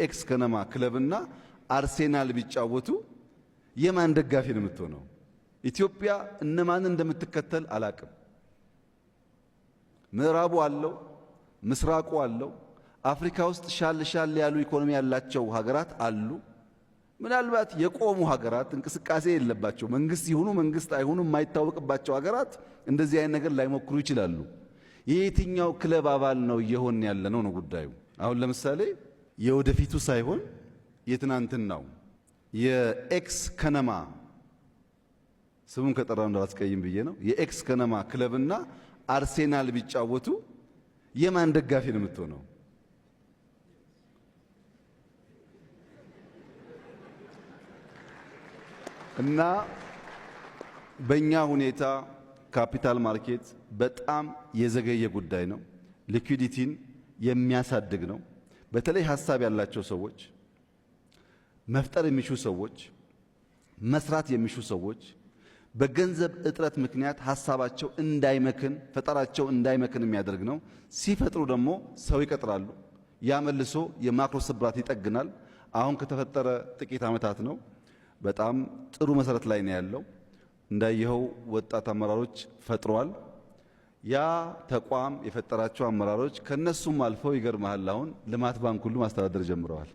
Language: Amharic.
ኤክስ ከነማ ክለብና አርሴናል ቢጫወቱ የማን ደጋፊ ነው የምትሆነው? ኢትዮጵያ እነማን እንደምትከተል አላቅም። ምዕራቡ አለው፣ ምስራቁ አለው። አፍሪካ ውስጥ ሻል ያሉ ኢኮኖሚ ያላቸው ሀገራት አሉ። ምናልባት የቆሙ ሀገራት እንቅስቃሴ የለባቸው መንግስት ይሁኑ መንግስት አይሁኑ የማይታወቅባቸው ሀገራት እንደዚህ አይነት ነገር ላይሞክሩ ይችላሉ። የየትኛው ክለብ አባል ነው እየሆን ያለነው ነው ጉዳዩ። አሁን ለምሳሌ የወደፊቱ ሳይሆን የትናንትናው የኤክስ ከነማ ስሙን ከጠራው እንዳላስቀይም ብዬ ነው። የኤክስ ከነማ ክለብና አርሴናል ቢጫወቱ የማን ደጋፊ ነው የምትሆነው? እና በእኛ ሁኔታ ካፒታል ማርኬት በጣም የዘገየ ጉዳይ ነው። ሊኩዊዲቲን የሚያሳድግ ነው። በተለይ ሀሳብ ያላቸው ሰዎች፣ መፍጠር የሚሹ ሰዎች፣ መስራት የሚሹ ሰዎች በገንዘብ እጥረት ምክንያት ሀሳባቸው እንዳይመክን ፈጠራቸው እንዳይመክን የሚያደርግ ነው። ሲፈጥሩ ደግሞ ሰው ይቀጥራሉ። ያ መልሶ የማክሮ ስብራት ይጠግናል። አሁን ከተፈጠረ ጥቂት ዓመታት ነው። በጣም ጥሩ መሰረት ላይ ነው ያለው። እንዳየኸው ወጣት አመራሮች ፈጥሯል። ያ ተቋም የፈጠራቸው አመራሮች ከነሱም አልፈው ይገርማል አሁን ልማት ባንክ ሁሉ ማስተዳደር ጀምረዋል።